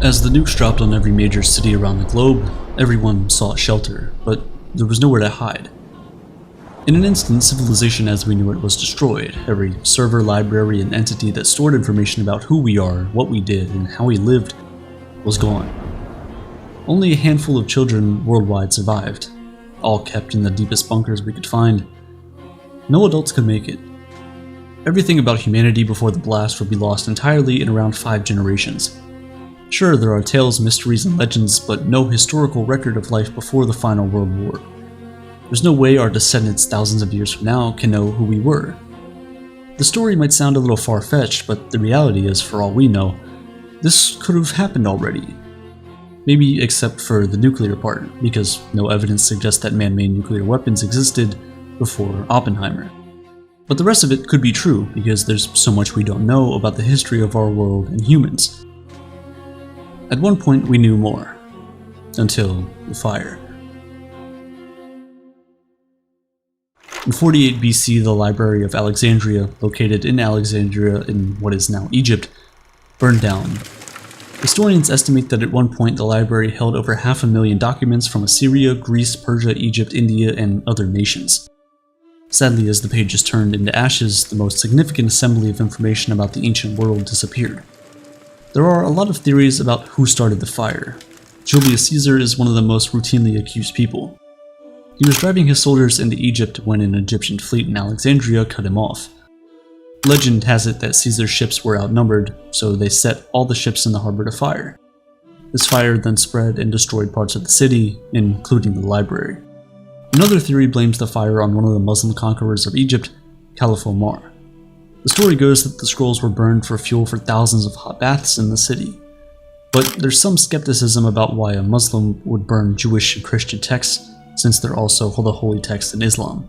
As the nukes dropped on every major city around the globe, everyone sought shelter, but there was nowhere to hide. In an instant, civilization as we knew it was destroyed. Every server, library, and entity that stored information about who we are, what we did, and how we lived was gone. Only a handful of children worldwide survived, all kept in the deepest bunkers we could find. No adults could make it. Everything about humanity before the blast would be lost entirely in around 5 generations. Sure, there are tales, mysteries, and legends, but no historical record of life before the final World War. There's no way our descendants thousands of years from now can know who we were. The story might sound a little far-fetched, but the reality is, for all we know, this could have happened already. Maybe except for the nuclear part, because no evidence suggests that man-made nuclear weapons existed before Oppenheimer. But the rest of it could be true, because there's so much we don't know about the history of our world and humans. At one point we knew more, until the fire. In 48 BC, the Library of Alexandria, located in Alexandria in what is now Egypt, burned down. Historians estimate that at one point the library held over 500,000 documents from Assyria, Greece, Persia, Egypt, India, and other nations. Sadly, as the pages turned into ashes, the most significant assembly of information about the ancient world disappeared. There are a lot of theories about who started the fire. Julius Caesar is one of the most routinely accused people. He was driving his soldiers into Egypt when an Egyptian fleet in Alexandria cut him off. Legend has it that Caesar's ships were outnumbered, so they set all the ships in the harbor to fire. This fire then spread and destroyed parts of the city, including the library. Another theory blames the fire on one of the Muslim conquerors of Egypt, Caliph Omar. The story goes that the scrolls were burned for fuel for thousands of hot baths in the city. But there's some skepticism about why a Muslim would burn Jewish and Christian texts, since they're also the holy texts in Islam.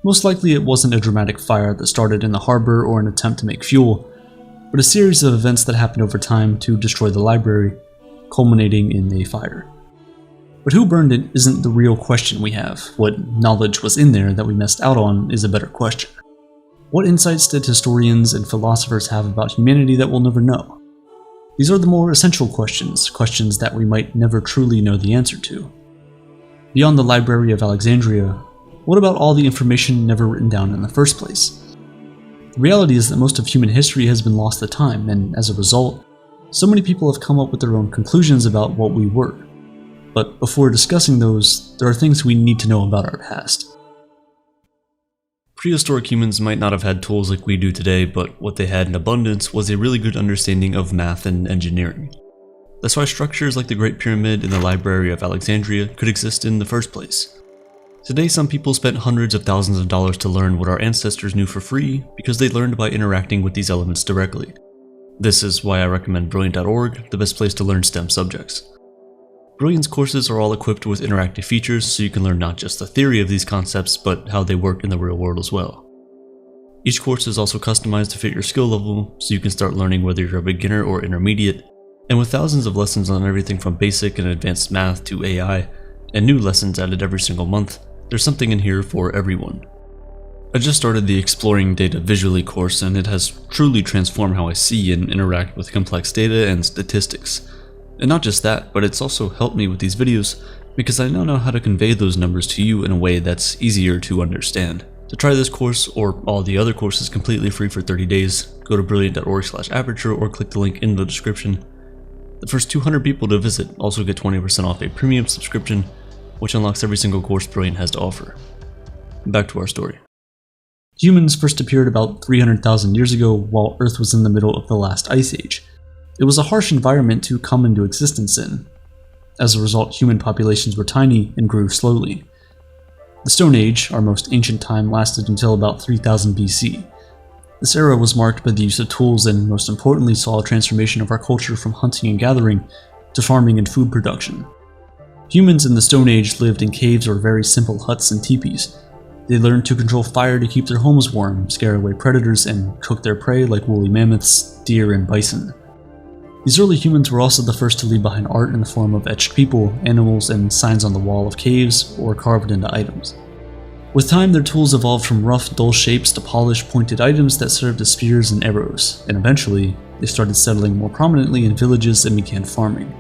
Most likely it wasn't a dramatic fire that started in the harbor or an attempt to make fuel, but a series of events that happened over time to destroy the library, culminating in a fire. But who burned it isn't the real question we have. What knowledge was in there that we missed out on is a better question. What insights did historians and philosophers have about humanity that we'll never know? These are the more essential questions, questions that we might never truly know the answer to. Beyond the Library of Alexandria, what about all the information never written down in the first place? The reality is that most of human history has been lost to time, and as a result, so many people have come up with their own conclusions about what we were. But before discussing those, there are things we need to know about our past. Prehistoric humans might not have had tools like we do today, but what they had in abundance was a really good understanding of math and engineering. That's why structures like the Great Pyramid and the Library of Alexandria could exist in the first place. Today, some people spent hundreds of thousands of dollars to learn what our ancestors knew for free because they learned by interacting with these elements directly. This is why I recommend Brilliant.org, the best place to learn STEM subjects. Brilliant's courses are all equipped with interactive features so you can learn not just the theory of these concepts, but how they work in the real world as well. Each course is also customized to fit your skill level, so you can start learning whether you're a beginner or intermediate, and with thousands of lessons on everything from basic and advanced math to AI, and new lessons added every single month, there's something in here for everyone. I just started the Exploring Data Visually course, and it has truly transformed how I see and interact with complex data and statistics. And not just that, but it's also helped me with these videos because I now know how to convey those numbers to you in a way that's easier to understand. To try this course or all the other courses completely free for 30 days, go to brilliant.org/aperture or click the link in the description. The first 200 people to visit also get 20% off a premium subscription, which unlocks every single course Brilliant has to offer. Back to our story. Humans first appeared about 300,000 years ago while Earth was in the middle of the last ice age. It was a harsh environment to come into existence in. As a result, human populations were tiny and grew slowly. The Stone Age, our most ancient time, lasted until about 3000 BC. This era was marked by the use of tools and, most importantly, saw a transformation of our culture from hunting and gathering to farming and food production. Humans in the Stone Age lived in caves or very simple huts and teepees. They learned to control fire to keep their homes warm, scare away predators, and cook their prey like woolly mammoths, deer, and bison. These early humans were also the first to leave behind art in the form of etched people, animals, and signs on the wall of caves or carved into items. With time, their tools evolved from rough, dull shapes to polished, pointed items that served as spears and arrows, and eventually, they started settling more prominently in villages and began farming.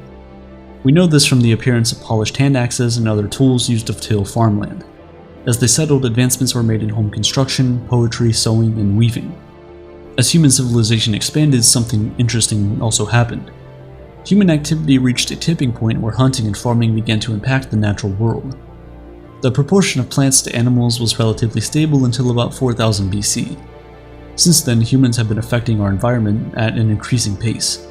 We know this from the appearance of polished hand axes and other tools used to till farmland. As they settled, advancements were made in home construction, poetry, sewing, and weaving. As human civilization expanded, something interesting also happened. Human activity reached a tipping point where hunting and farming began to impact the natural world. The proportion of plants to animals was relatively stable until about 4000 BC. Since then, humans have been affecting our environment at an increasing pace.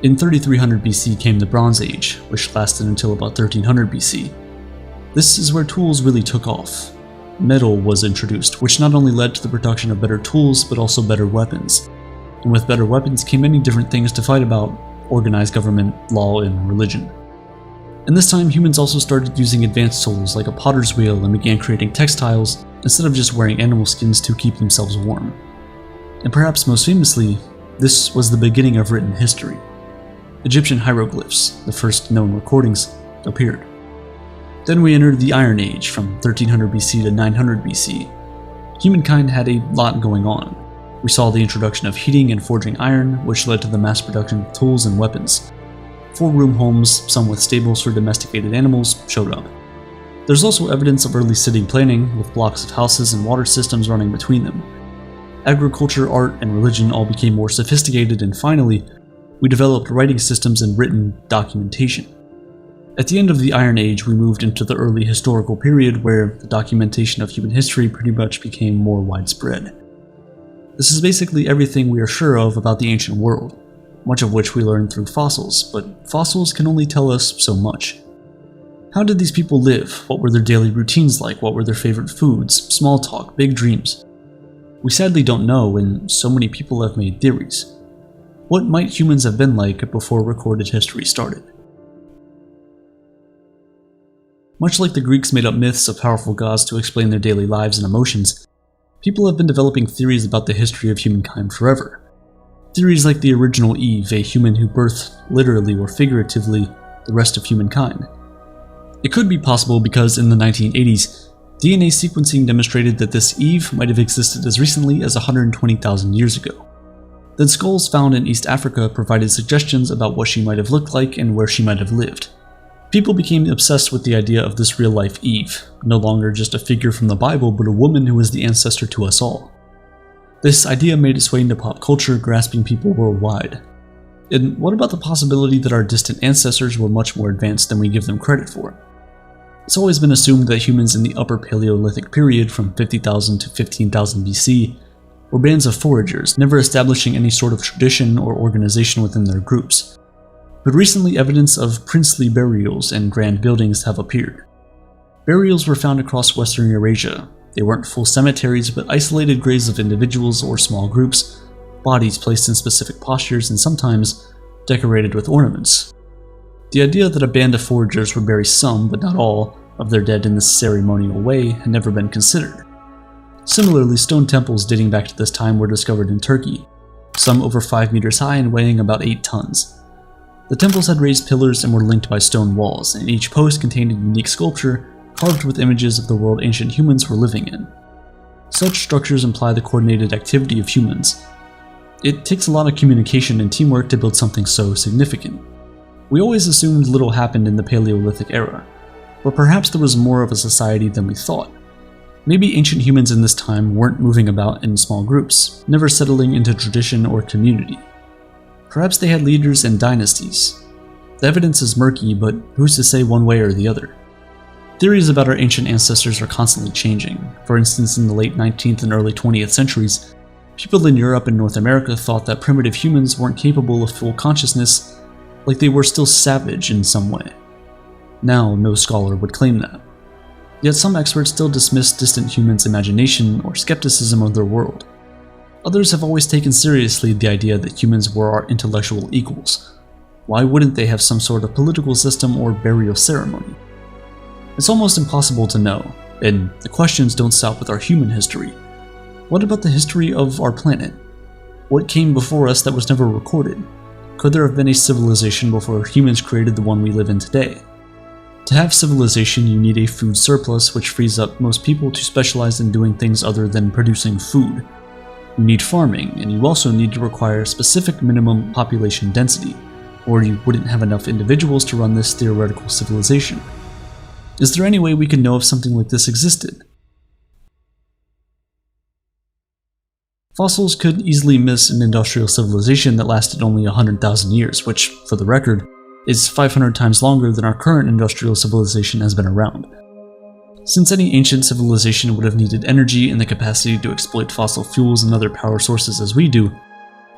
In 3300 BC came the Bronze Age, which lasted until about 1300 BC. This is where tools really took off. Metal was introduced, which not only led to the production of better tools, but also better weapons. And with better weapons came many different things to fight about: organized government, law, and religion. And this time, humans also started using advanced tools like a potter's wheel and began creating textiles instead of just wearing animal skins to keep themselves warm. And perhaps most famously, this was the beginning of written history. Egyptian hieroglyphs, the first known recordings, appeared. Then we entered the Iron Age from 1300 BC to 900 BC. Humankind had a lot going on. We saw the introduction of heating and forging iron, which led to the mass production of tools and weapons. 4-room homes, some with stables for domesticated animals, showed up. There's also evidence of early city planning, with blocks of houses and water systems running between them. Agriculture, art, and religion all became more sophisticated, and finally, we developed writing systems and written documentation. At the end of the Iron Age, we moved into the early historical period where the documentation of human history pretty much became more widespread. This is basically everything we are sure of about the ancient world, much of which we learned through fossils, but fossils can only tell us so much. How did these people live? What were their daily routines like? What were their favorite foods? Small talk, big dreams? We sadly don't know, and so many people have made theories. What might humans have been like before recorded history started? Much like the Greeks made up myths of powerful gods to explain their daily lives and emotions, people have been developing theories about the history of humankind forever. Theories like the original Eve, a human who birthed, literally or figuratively, the rest of humankind. It could be possible because in the 1980s, DNA sequencing demonstrated that this Eve might have existed as recently as 120,000 years ago. Then skulls found in East Africa provided suggestions about what she might have looked like and where she might have lived. People became obsessed with the idea of this real-life Eve, no longer just a figure from the Bible, but a woman who was the ancestor to us all. This idea made its way into pop culture, grasping people worldwide. And what about the possibility that our distant ancestors were much more advanced than we give them credit for? It's always been assumed that humans in the Upper Paleolithic period from 50,000 to 15,000 BC were bands of foragers, never establishing any sort of tradition or organization within their groups. But recently, evidence of princely burials and grand buildings have appeared. Burials were found across Western Eurasia. They weren't full cemeteries, but isolated graves of individuals or small groups, bodies placed in specific postures and sometimes decorated with ornaments. The idea that a band of foragers would bury some, but not all, of their dead in this ceremonial way had never been considered. Similarly, stone temples dating back to this time were discovered in Turkey, some over 5 meters high and weighing about 8 tons. The temples had raised pillars and were linked by stone walls, and each post contained a unique sculpture carved with images of the world ancient humans were living in. Such structures imply the coordinated activity of humans. It takes a lot of communication and teamwork to build something so significant. We always assumed little happened in the Paleolithic era, but perhaps there was more of a society than we thought. Maybe ancient humans in this time weren't moving about in small groups, never settling into tradition or community. Perhaps they had leaders and dynasties. The evidence is murky, but who's to say one way or the other? Theories about our ancient ancestors are constantly changing. For instance, in the late 19th and early 20th centuries, people in Europe and North America thought that primitive humans weren't capable of full consciousness, like they were still savage in some way. Now, no scholar would claim that. Yet some experts still dismiss distant humans' imagination or skepticism of their world. Others have always taken seriously the idea that humans were our intellectual equals. Why wouldn't they have some sort of political system or burial ceremony? It's almost impossible to know, and the questions don't stop with our human history. What about the history of our planet? What came before us that was never recorded? Could there have been a civilization before humans created the one we live in today? To have civilization, you need a food surplus, which frees up most people to specialize in doing things other than producing food. You need farming, and you also need to require specific minimum population density, or you wouldn't have enough individuals to run this theoretical civilization. Is there any way we can know if something like this existed? Fossils could easily miss an industrial civilization that lasted only 100,000 years, which, for the record, is 500 times longer than our current industrial civilization has been around. Since any ancient civilization would have needed energy and the capacity to exploit fossil fuels and other power sources as we do,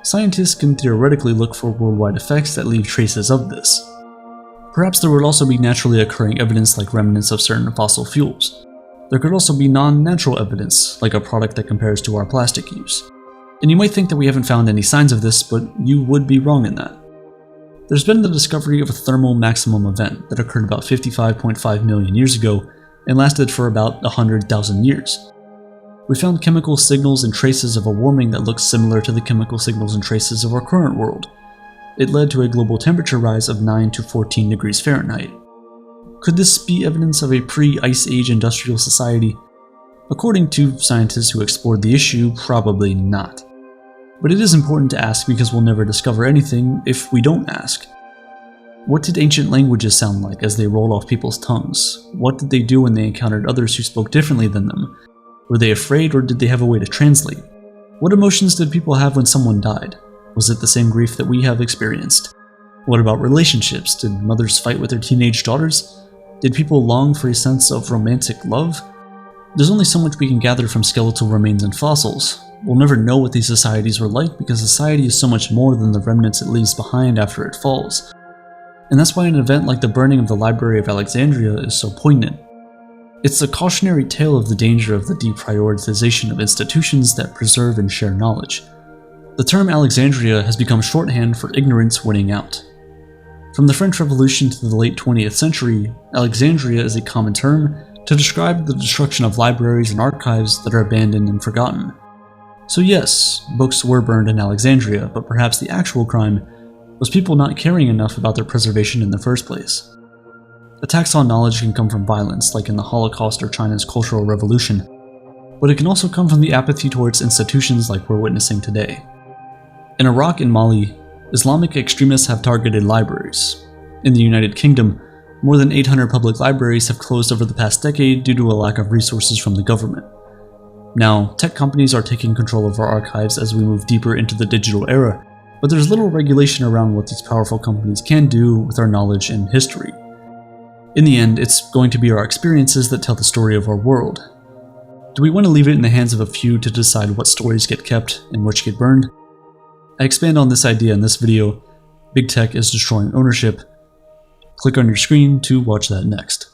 scientists can theoretically look for worldwide effects that leave traces of this. Perhaps there would also be naturally occurring evidence like remnants of certain fossil fuels. There could also be non-natural evidence, like a product that compares to our plastic use. And you might think that we haven't found any signs of this, but you would be wrong in that. There's been the discovery of a thermal maximum event that occurred about 55.5 million years ago and lasted for about 100,000 years. We found chemical signals and traces of a warming that looks similar to the chemical signals and traces of our current world. It led to a global temperature rise of 9 to 14 degrees Fahrenheit. Could this be evidence of a pre-Ice Age industrial society? According to scientists who explored the issue, probably not. But it is important to ask because we'll never discover anything if we don't ask. What did ancient languages sound like as they rolled off people's tongues? What did they do when they encountered others who spoke differently than them? Were they afraid, or did they have a way to translate? What emotions did people have when someone died? Was it the same grief that we have experienced? What about relationships? Did mothers fight with their teenage daughters? Did people long for a sense of romantic love? There's only so much we can gather from skeletal remains and fossils. We'll never know what these societies were like because society is so much more than the remnants it leaves behind after it falls. And that's why an event like the burning of the Library of Alexandria is so poignant. It's a cautionary tale of the danger of the deprioritization of institutions that preserve and share knowledge. The term Alexandria has become shorthand for ignorance winning out. From the French Revolution to the late 20th century, Alexandria is a common term to describe the destruction of libraries and archives that are abandoned and forgotten. So yes, books were burned in Alexandria, but perhaps the actual crime was people not caring enough about their preservation in the first place. Attacks on knowledge can come from violence, like in the Holocaust or China's Cultural Revolution, but it can also come from the apathy towards institutions like we're witnessing today. In Iraq and Mali, Islamic extremists have targeted libraries. In the United Kingdom, more than 800 public libraries have closed over the past decade due to a lack of resources from the government. Now, tech companies are taking control of our archives as we move deeper into the digital era, but there's little regulation around what these powerful companies can do with our knowledge and history. In the end, it's going to be our experiences that tell the story of our world. Do we want to leave it in the hands of a few to decide what stories get kept and which get burned? I expand on this idea in this video. Big Tech is destroying ownership. Click on your screen to watch that next.